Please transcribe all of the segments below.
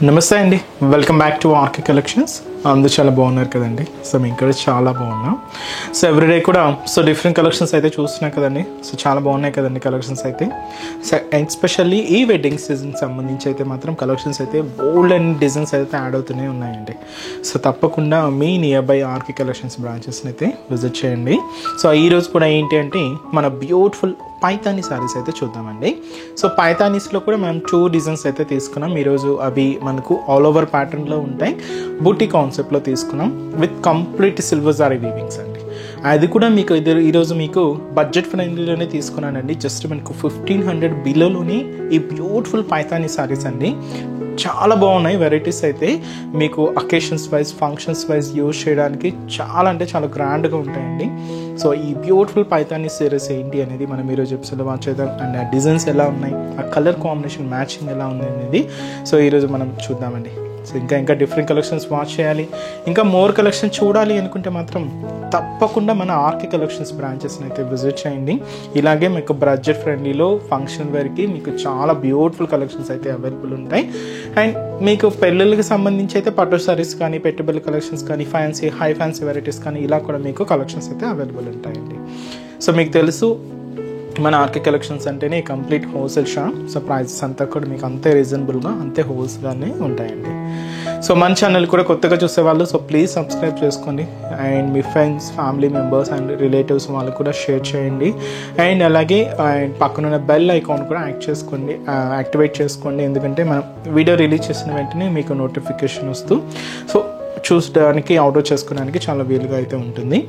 నమస్తే అండి, welcome back to R K Collections. అందరూ చాలా బాగున్నారు కదండి. సో మేము ఇక్కడ చాలా బాగున్నాం. సో ఎవ్రీడే కూడా డిఫరెంట్ కలెక్షన్స్ అయితే చూస్తున్నాం కదండి. సో చాలా బాగున్నాయి కదండి కలెక్షన్స్ అయితే. సో ఎస్పెషల్లీ ఈ వెడ్డింగ్ సీజన్ సంబంధించి అయితే మాత్రం కలెక్షన్స్ అయితే బోల్డ్ అండ్ డిజైన్స్ అయితే యాడ్ అవుతూనే ఉన్నాయండి. సో తప్పకుండా మీ నియర్ బై ఆర్కే కలెక్షన్స్ బ్రాంచెస్ని అయితే విజిట్ చేయండి. సో ఈరోజు కూడా ఏంటి అంటే మన బ్యూటిఫుల్ పైతానీ శారీస్ అయితే చూద్దామండి. సో పైతానీస్లో కూడా మనం 2 డిజైన్స్ అయితే తీసుకున్నాం ఈరోజు. అవి మనకు ఆల్ ఓవర్ ప్యాటర్న్లో ఉంటాయి, బూటీ కాన్సెప్ట్లో తీసుకున్నాం విత్ కంప్లీట్ సిల్వర్ జారీ వీవింగ్స్ అండి. అది కూడా మీకు ఈరోజు మీకు బడ్జెట్ ఫ్రెండ్లీలోనే తీసుకున్నానండి. జస్ట్ మనకు 1500 బిలోలోని ఈ బ్యూటిఫుల్ పైతానీ శారీస్ అండి. చాలా బాగున్నాయి వెరైటీస్ అయితే. మీకు occasions wise, functions wise use చేయడానికి చాలా అంటే చాలా గ్రాండ్గా ఉంటాయండి. సో ఈ బ్యూటిఫుల్ పైతానీ సిరీస్ ఏంటి అనేది మనం ఈరోజు ఎపిసోడ్లో వాచ్ చేద్దాం. అండ్ ఆ డిజైన్స్ ఎలా ఉన్నాయి, ఆ కలర్ కాంబినేషన్ మ్యాచింగ్ ఎలా ఉంది అనేది సో ఈరోజు మనం చూద్దామండి. సో ఇంకా డిఫరెంట్ కలెక్షన్స్ వాచ్ చేయాలి, ఇంకా మోర్ కలెక్షన్ చూడాలి అనుకుంటే మాత్రం తప్పకుండా మన ఆర్కే కలెక్షన్స్ బ్రాంచెస్ని అయితే విజిట్ చేయండి. ఇలాగే మీకు బడ్జెట్ ఫ్రెండ్లీలో ఫంక్షన్ వేర్కి మీకు చాలా బ్యూటిఫుల్ కలెక్షన్స్ అయితే అవైలబుల్ ఉంటాయి. అండ్ మీకు పెళ్ళిళ్ళకి సంబంధించి అయితే పట్టు సారీస్ కానీ, పెట్టుబడి కలెక్షన్స్ కానీ, ఫ్యాన్సీ హై ఫ్యాన్సీ వెరైటీస్ కానీ ఇలా కూడా మీకు కలెక్షన్స్ అయితే అవైలబుల్ ఉంటాయండి. సో మీకు తెలుసు మన ఆర్కే కలెక్షన్స్ అంటేనే complete wholesale shop. So prices అంతా కూడా మీకు అంతే రీజనబుల్గా, అంతే హోల్సేల్గానే ఉంటాయండి. సో మన ఛానల్ కూడా కొత్తగా చూసేవాళ్ళు సో ప్లీజ్ సబ్స్క్రైబ్ చేసుకోండి. And me friends, family members and relatives వాళ్ళకు కూడా షేర్ చేయండి. అండ్ అలాగే పక్కనున్న బెల్ ఐకాన్ కూడా యాక్టివేట్ చేసుకోండి. ఎందుకంటే మనం వీడియో రిలీజ్ చేసిన వెంటనే మీకు నోటిఫికేషన్ వస్తూ సో చూడడానికి, ఆర్డర్ చేసుకోవడానికి చాలా వీలుగా అయితే ఉంటుంది.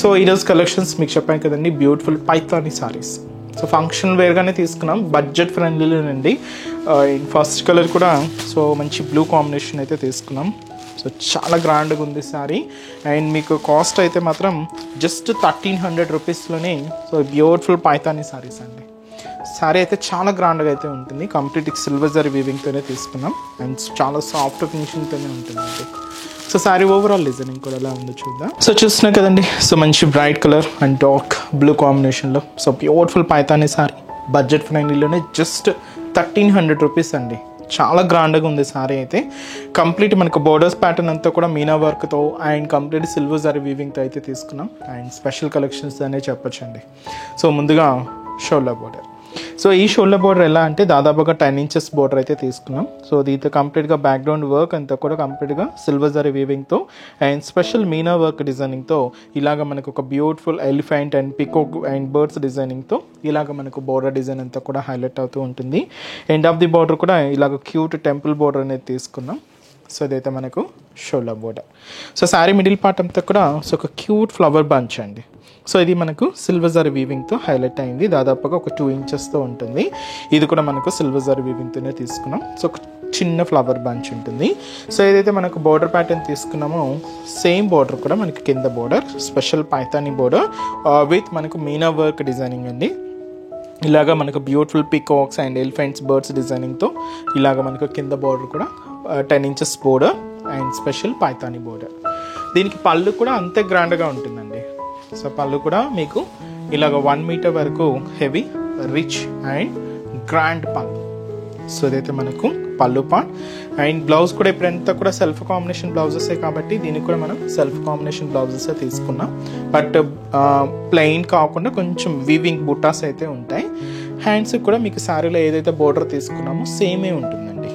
సో ఈరోజు కలెక్షన్స్ మీకు చెప్పాను కదండి, beautiful Paithani saris. So function వేర్గానే తీసుకున్నాం, బడ్జెట్ ఫ్రెండ్లీలోనండి. ఫస్ట్ కలర్ కూడా సో మంచి బ్లూ కాంబినేషన్ అయితే తీసుకున్నాం. సో చాలా గ్రాండ్గా ఉంది సారీ. అండ్ మీకు కాస్ట్ అయితే మాత్రం జస్ట్ 1300 రూపీస్లోనే సో బ్యూటిఫుల్ పైతానీ సారీస్ అండి. సారీ అయితే చాలా గ్రాండ్గా అయితే ఉంటుంది, కంప్లీట్ సిల్వర్ జరీ వీవింగ్తోనే తీసుకున్నాం. అండ్ చాలా సాఫ్ట్ ఫినిషింగ్తోనే ఉంటుందండి. సో సారీ ఓవరాల్ డిజైనింగ్ కూడా ఎలా ఉందో చూద్దాం. సో చూస్తున్నాం కదండి, సో మంచి bright colour and dark blue కాంబినేషన్లో so beautiful Paithani sari budget ఫ్రెండ్లీలోనే జస్ట్ 1300 రూపీస్ అండి. చాలా గ్రాండ్గా ఉంది సారీ అయితే. కంప్లీట్ మనకు బోర్డర్స్ ప్యాటర్న్ అంతా కూడా మీనా వర్క్తో అండ్ కంప్లీట్ సిల్వర్ జరీ వీవింగ్తో అయితే తీసుకున్నాం. అండ్ స్పెషల్ కలెక్షన్స్ అనే చెప్పొచ్చండి. సో ముందుగా షోల్డర్ బోర్డర్. సో ఈ షోల్డర్ బోర్డర్ ఎలా అంటే దాదాపుగా 10 ఇంచెస్ బోర్డర్ అయితే తీసుకున్నాం. సో దీంతో కంప్లీట్గా బ్యాక్గ్రౌండ్ వర్క్ అంతా కూడా కంప్లీట్గా సిల్వర్ జరీ వీవింగ్తో అండ్ స్పెషల్ మీనా వర్క్ డిజైనింగ్తో ఇలాగ మనకు ఒక beautiful elephant and peacock and birds డిజైనింగ్తో ఇలాగ మనకు బోర్డర్ డిజైన్ అంతా కూడా హైలైట్ అవుతూ ఉంటుంది. ఎండ్ ఆఫ్ ది బోర్డర్ కూడా ఇలాగ క్యూట్ టెంపుల్ బోర్డర్ అనేది తీసుకున్నాం. సో ఇదైతే మనకు shoulder border. So sari middle part అంతా కూడా సో ఒక క్యూట్ ఫ్లవర్ బంచ్ అండి. సో ఇది మనకు సిల్వర్ జరీ వీవింగ్తో హైలైట్ అయింది, దాదాపుగా ఒక 2 ఇంచెస్తో ఉంటుంది. ఇది కూడా మనకు సిల్వర్ జరీ వీవింగ్తోనే తీసుకున్నాం. సో ఒక చిన్న ఫ్లవర్ బంచ్ ఉంటుంది. సో ఏదైతే మనకు బోర్డర్ ప్యాటర్న్ తీసుకున్నామో సేమ్ బోర్డర్ కూడా మనకి కింద border special Paithani border with మనకు మీనా వర్క్ డిజైనింగ్ అండి. ఇలాగా మనకు beautiful peacocks and elephants birds డిజైనింగ్తో ఇలాగ మనకు కింద బోర్డర్ కూడా 10 inches border and special Paithani border. దీనికి పళ్ళు కూడా అంతే గ్రాండ్గా ఉంటుందండి. సో పళ్ళు కూడా మీకు ఇలాగ 1 మీటర్ వరకు హెవీ, రిచ్ అండ్ గ్రాండ్ పళ్ళు. సో ఇదైతే మనకు పళ్ళు పార్ట్. అండ్ బ్లౌజ్ కూడా ఇప్పుడంతా కూడా సెల్ఫ్ కాంబినేషన్ బ్లౌజెసే కాబట్టి దీనికి కూడా మనం సెల్ఫ్ కాంబినేషన్ బ్లౌజెసే తీసుకున్నాం. బట్ ప్లెయిన్ కాకుండా కొంచెం వీవింగ్ బుటాస్ అయితే ఉంటాయి. హ్యాండ్స్ కూడా మీకు శారీలో ఏదైతే బోర్డర్ తీసుకున్నామో సేమే ఉంటుందండి.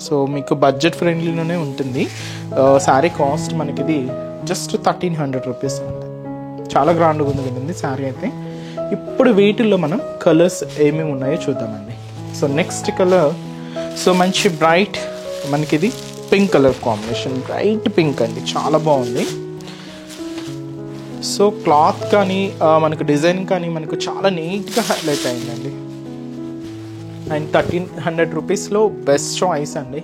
సో మీకు బడ్జెట్ ఫ్రెండ్లీలోనే ఉంటుంది. శారీ కాస్ట్ మనకి ఇది జస్ట్ 1300 రూపీస్ అండి. చాలా గ్రాండ్గా ఉంది కదండి శారీ అయితే. ఇప్పుడు వీటిల్లో మనం కలర్స్ ఏమేమి ఉన్నాయో చూద్దామండి. సో నెక్స్ట్ కలర్ సో మంచి బ్రైట్ మనకి ఇది pink colour combination, bright pink అండి, చాలా బాగుంది. సో క్లాత్ కానీ మనకు డిజైన్ కానీ మనకు చాలా నీట్గా హైలైట్ అయిందండి. అండ్ 1300 రూపీస్లో బెస్ట్ చాయిస్ అండి.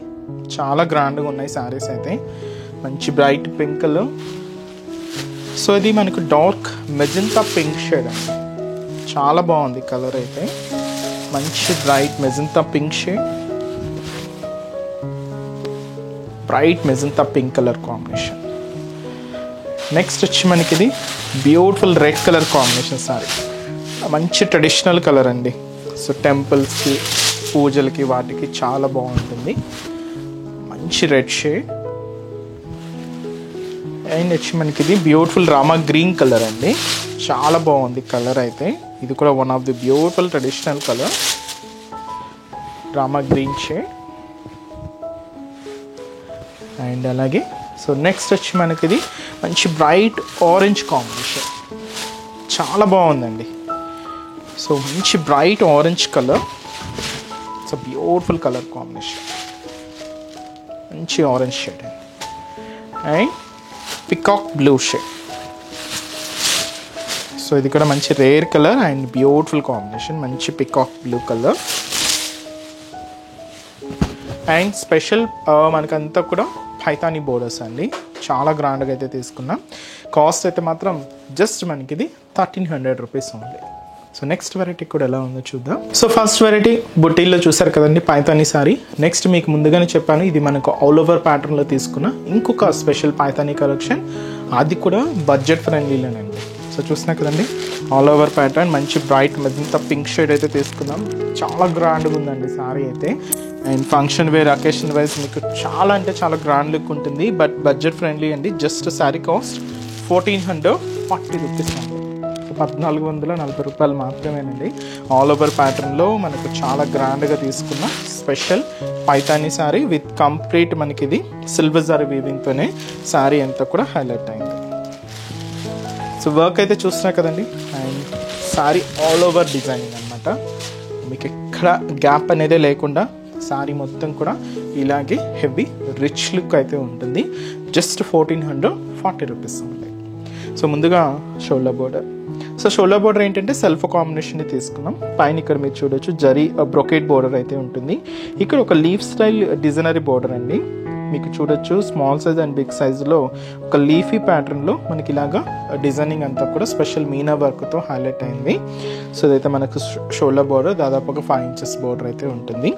చాలా గ్రాండ్గా ఉన్నాయి శారీస్ అయితే. మంచి బ్రైట్ పింక్ కలర్. సో ఇది మనకు డార్క్ మెజెంటా పింక్ షేడ్ అండి, చాలా బాగుంది కలర్ అయితే. మంచి bright magenta pink shade, bright magenta pink colour combination. Next వచ్చి మనకి ఇది beautiful red colour combination sorry. మంచి ట్రెడిషనల్ కలర్ అండి. సో టెంపుల్స్కి, పూజలకి వాటికి చాలా బాగుంటుంది. మంచి రెడ్ షేడ్. అండ్ వచ్చి మనకి ఇది బ్యూటిఫుల్ రామా గ్రీన్ కలర్ అండి. చాలా బాగుంది కలర్ అయితే. ఇది కూడా one of the beautiful traditional colour, Rama green shade. And అలాగే సో నెక్స్ట్ వచ్చి మనకి ఇది మంచి బ్రైట్ ఆరెంజ్ కాంబినేషన్, చాలా బాగుందండి. సో మంచి bright orange colour, it's beautiful colour combination, మంచి ఆరెంజ్ షేడ్ అండి. And peacock blue shade. So ఇది కూడా మంచి rare colour and beautiful combination, మంచి peacock blue colour. And special మనకంతా కూడా పైతానీ బోర్డర్స్ అండి. చాలా గ్రాండ్గా అయితే తీసుకున్నాం. కాస్ట్ అయితే మాత్రం జస్ట్ మనకి ఇది 1300 రూపీస్ ఉంది. సో నెక్స్ట్ వెరైటీ కూడా ఎలా ఉందో చూద్దాం. సో ఫస్ట్ వెరైటీ బుట్టీల్లో చూసారు కదండి, పైతానీ సారీ. నెక్స్ట్ మీకు ముందుగానే చెప్పాను, ఇది మనకు ఆల్ ఓవర్ ప్యాటర్న్లో తీసుకున్న ఇంకొక స్పెషల్ పైతానీ కలెక్షన్. అది కూడా బడ్జెట్ ఫ్రెండ్లీలోనండి. సో చూసినా కదండి, ఆల్ ఓవర్ ప్యాటర్న్, మంచి బ్రైట్ మెజంతా పింక్ షేడ్ అయితే తీసుకున్నాం. చాలా గ్రాండ్గా ఉందండి సారీ అయితే. And function wear, occasion wise మీకు చాలా అంటే చాలా గ్రాండ్ లుక్ ఉంటుంది. బట్ బడ్జెట్ ఫ్రెండ్లీ అండి. జస్ట్ శారీ కాస్ట్ 1440 రూపీస్ అండి. 1440 రూపాయలు మాత్రమేనండి. ఆల్ ఓవర్ ప్యాటర్న్లో మనకు చాలా గ్రాండ్గా తీసుకున్న special Paithani sari with complete మనకి ఇది సిల్వర్ జరీ వీవింగ్తోనే శారీ అంతా కూడా హైలైట్ అయింది. సో వర్క్ అయితే చూస్తున్నా కదండి. And sari all over designing అనమాట. మీకు ఎక్కడ గ్యాప్ అనేది లేకుండా శారీ మొత్తం కూడా ఇలాగే హెవీ రిచ్ లుక్ అయితే ఉంటుంది. జస్ట్ 1440 రూపీస్ ఉంది. సో ముందుగా shoulder border. So shoulder border ఏంటంటే సెల్ఫ్ కాంబినేషన్ తీసుకున్నాం. పైన ఇక్కడ మీరు చూడొచ్చు జరీ బ్రొకేట్ బోర్డర్ అయితే ఉంటుంది. ఇక్కడ ఒక లీఫ్ స్టైల్ డిజైనరీ బోర్డర్ అండి. మీకు చూడొచ్చు స్మాల్ సైజ్ అండ్ బిగ్ సైజులో ఒక లీఫీ ప్యాటర్న్లో మనకి ఇలాగా డిజైనింగ్ అంతా కూడా స్పెషల్ మీనా వర్క్తో హైలైట్ అయింది. సో ఇదైతే మనకు షోల్డర్ బోర్డర్ దాదాపుగా 5 ఇంచెస్ బోర్డర్ అయితే ఉంటుంది.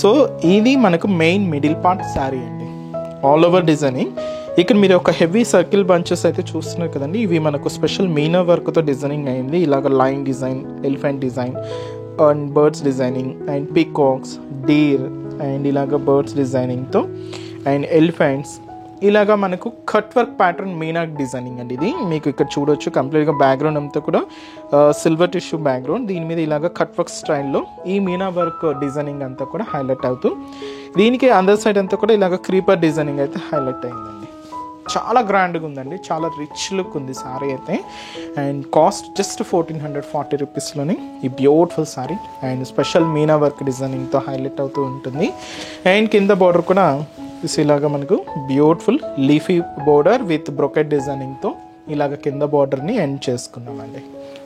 సో ఇది మనకు మెయిన్ మిడిల్ పార్ట్ శారీ అండి, ఆల్ ఓవర్ డిజైనింగ్. ఇక్కడ మీరు ఒక హెవీ సర్కిల్ బంచెస్ అయితే చూస్తున్నారు కదండి. ఇవి మనకు స్పెషల్ మీనా వర్క్తో డిజైనింగ్ అయింది. ఇలాగ line design, elephant design and birds designing and peacocks, deer and ఇలాగ బర్డ్స్ డిజైనింగ్తో అండ్ ఎలిఫెంట్స్, ఇలాగా మనకు cut work pattern meena designing అండి. ఇది మీకు ఇక్కడ చూడొచ్చు కంప్లీట్గా బ్యాక్గ్రౌండ్ అంతా కూడా సిల్వర్ టిష్యూ బ్యాక్గ్రౌండ్. దీని మీద ఇలాగ కట్ వర్క్ స్టైల్లో ఈ మీనా వర్క్ డిజైనింగ్ అంతా కూడా హైలైట్ అవుతూ, దీనికి అందర్ సైడ్ అంతా కూడా ఇలాగ క్రీపర్ డిజైనింగ్ అయితే హైలైట్ అయిందండి. చాలా గ్రాండ్గా ఉందండి, చాలా రిచ్ లుక్ ఉంది సారీ అయితే. అండ్ కాస్ట్ జస్ట్ 1440 రూపీస్లోని ఈ beautiful sari and special meena work డిజైనింగ్తో హైలైట్ అవుతూ ఉంటుంది. అండ్ కింద బార్డర్ కూడా ఇలాగా మనకు beautiful leafy border with brocade డిజైనింగ్తో ఇలాగ కింద బార్డర్ని ఎండ్ చేసుకున్నామండి.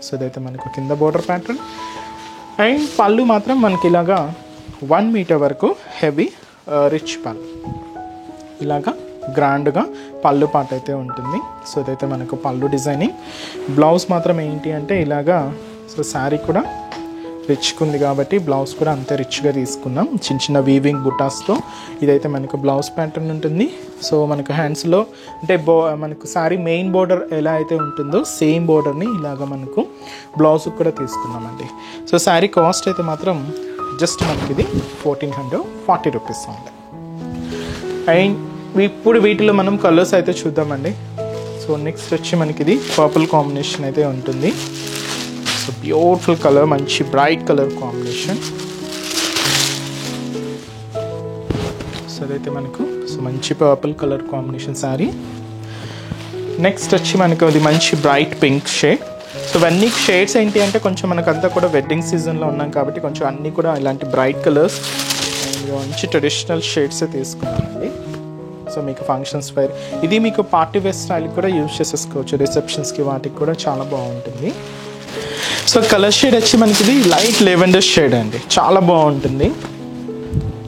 సో ఇదైతే మనకు కింద బార్డర్ ప్యాటర్న్. అండ్ పళ్ళు మాత్రం మనకి ఇలాగా 1 మీటర్ వరకు హెవీ రిచ్ పళ్ళు, ఇలాగా గ్రాండ్గా పళ్ళు పాట అయితే ఉంటుంది. సో ఇదైతే మనకు పళ్ళు డిజైనింగ్. బ్లౌజ్ మాత్రం ఏంటి అంటే ఇలాగా, సో శారీ కూడా రిచ్గా ఉంది కాబట్టి బ్లౌజ్ కూడా అంతే రిచ్గా తీసుకున్నాం, చిన్న చిన్న వీవింగ్ బుటాస్తో. ఇదైతే మనకు బ్లౌజ్ ప్యాటర్న్ ఉంటుంది. సో మనకు హ్యాండ్స్లో అంటే మనకు శారీ మెయిన్ బోర్డర్ ఎలా అయితే ఉంటుందో సేమ్ బోర్డర్ని ఇలాగ మనకు బ్లౌజ్ కూడా తీసుకున్నామండి. సో శారీ కాస్ట్ అయితే మాత్రం జస్ట్ మనకి ఇది 1440 రూపీస్ ఉంది. అండ్ ఇప్పుడు వీటిలో మనం కలర్స్ అయితే చూద్దామండి. సో నెక్స్ట్ వచ్చి మనకి ఇది పర్పుల్ కాంబినేషన్ అయితే ఉంటుంది. సో బ్యూటిఫుల్ కలర్, మంచి బ్రైట్ కలర్ కాంబినేషన్. సో అదైతే మనకు సో మంచి purple colour combination sari. Next వచ్చి మనకు అది మంచి బ్రైట్ పింక్ షేడ్. సో ఇవన్నీ షేడ్స్ ఏంటి అంటే కొంచెం మనకంతా కూడా వెడ్డింగ్ సీజన్లో ఉన్నాం కాబట్టి కొంచెం అన్నీ కూడా ఇలాంటి బ్రైట్ కలర్స్ అండ్ మంచి ట్రెడిషనల్ షేడ్స్ తీసుకున్నామండి. సో మీకు ఫంక్షన్స్ వేర్, ఇది మీకు పార్టీ వేర్ స్టైల్ కూడా యూజ్ చేసేసుకోవచ్చు, రిసెప్షన్స్కి వాటికి కూడా చాలా బాగుంటుంది. సో కలర్ షేడ్ వచ్చి మనకి ఇది లైట్ లెవెండర్ షేడ్ అండి, చాలా బాగుంటుంది.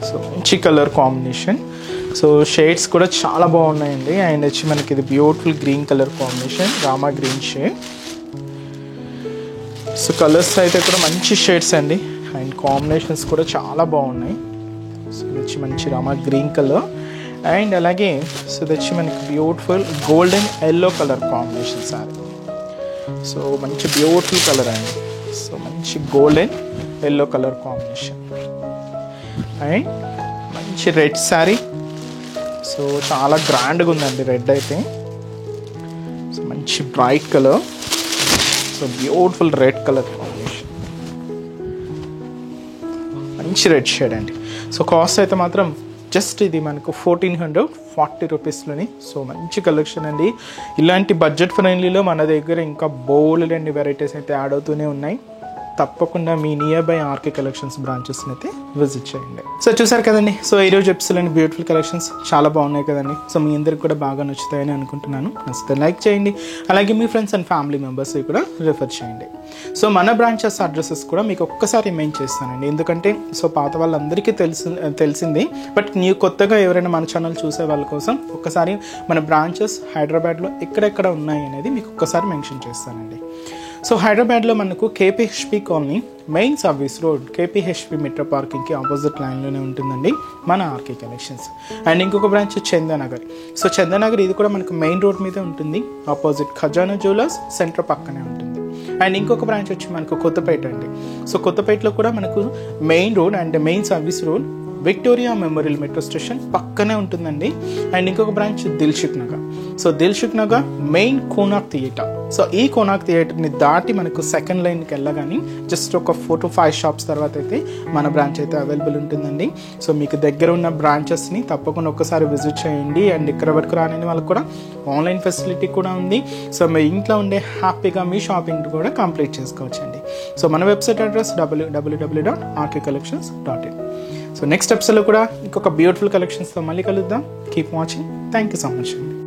సో మంచి కలర్ కాంబినేషన్. సో షేడ్స్ కూడా చాలా బాగున్నాయండి. అండ్ వచ్చి మనకి ఇది beautiful green colour combination, Rama green shade. So colours అయితే కూడా మంచి షేడ్స్ అండి అండ్ కాంబినేషన్స్ కూడా చాలా బాగున్నాయి. సో ఇది వచ్చి మంచి రామా గ్రీన్ కలర్ అండ్ అలాగే సో ఇది వచ్చి మనకి beautiful golden yellow colour combination sorry. So మంచి బ్యూటిఫుల్ కలర్ అండి. సో మంచి golden yellow colour combination and మంచి రెడ్ శారీ సో చాలా గ్రాండ్గా ఉందండి రెడ్ అయితే. సో మంచి bright colour, so beautiful red colour combination, మంచి రెడ్ షేడ్ అండి. సో కాస్ట్ అయితే మాత్రం జస్ట్ ఇది మనకు 1440 రూపీస్లోని. సో మంచి కలెక్షన్ అండి. ఇలాంటి బడ్జెట్ ఫ్రెండ్లీలో మన దగ్గర ఇంకా బోల్డ్ అండి వెరైటీస్ అయితే యాడ్ అవుతూనే ఉన్నాయి. తప్పకుండా మీ నియర్ బై ఆర్కే కలెక్షన్స్ బ్రాంచెస్ని అయితే విజిట్ చేయండి. సో చూసారు కదండి, సో ఈరోజు ఎపిసోడ్లోని బ్యూటిఫుల్ కలెక్షన్స్ చాలా బాగున్నాయి కదండి. సో మీ అందరికి కూడా బాగా నచ్చుతాయని అనుకుంటున్నాను. నచ్చితే లైక్ చేయండి, అలాగే మీ ఫ్రెండ్స్ అండ్ ఫ్యామిలీ మెంబర్స్ కూడా రిఫర్ చేయండి. సో మన బ్రాంచెస్ అడ్రసెస్ కూడా మీకు ఒక్కసారి మెయిన్ చేస్తానండి, ఎందుకంటే సో పాత వాళ్ళందరికీ తెలిసింది, బట్ కొత్తగా ఎవరైనా మన ఛానల్ చూసే వాళ్ళ కోసం ఒక్కసారి మన బ్రాంచెస్ హైదరాబాద్లో ఎక్కడెక్కడ ఉన్నాయి అనేది మీకు ఒక్కసారి మెన్షన్ చేస్తానండి. సో హైదరాబాద్లో మనకు KPHB colony main service road KPHB metro పార్కింగ్కి ఆపోజిట్ లైన్లోనే ఉంటుందండి మన ఆర్కే కలెక్షన్స్. అండ్ ఇంకొక బ్రాంచ్ చందానగర్. సో చందానగర్ ఇది కూడా మనకు మెయిన్ రోడ్ మీదే ఉంటుంది, ఆపోజిట్ ఖజానా జ్యువెలర్స్ సెంటర్ పక్కనే ఉంటుంది. అండ్ ఇంకొక బ్రాంచ్ వచ్చి మనకు కొత్తపేట అండి. సో కొత్తపేటలో కూడా మనకు main road and main service road Victoria memorial metro station పక్కనే ఉంటుందండి. అండ్ ఇంకొక branch Dilsukh Nagar. So Dilsukh Nagar main Konark theatre. So ఈ కోనాక్ థియేటర్ని దాటి మనకు సెకండ్ లైన్కి వెళ్ళగానే జస్ట్ ఒక 4 to 5 షాప్స్ తర్వాత అయితే మన బ్రాంచ్ అయితే అవైలబుల్ ఉంటుందండి. సో మీకు దగ్గర ఉన్న బ్రాంచెస్ని తప్పకుండా ఒక్కసారి విజిట్ చేయండి. అండ్ ఇక్కడ వరకు రాని వాళ్ళకి కూడా ఆన్లైన్ ఫెసిలిటీ కూడా ఉంది. సో మీ ఇంట్లో ఉండే హ్యాపీగా మీ షాపింగ్ కూడా కంప్లీట్ చేసుకోవచ్చండి. సో మన website address www.rkcollections.in. So next ఎపిసోడ్లో కూడా ఇంకొక బ్యూటిఫుల్ కలెక్షన్స్తో మళ్ళీ కలుద్దాం. Keep watching. Thank you so much అండి.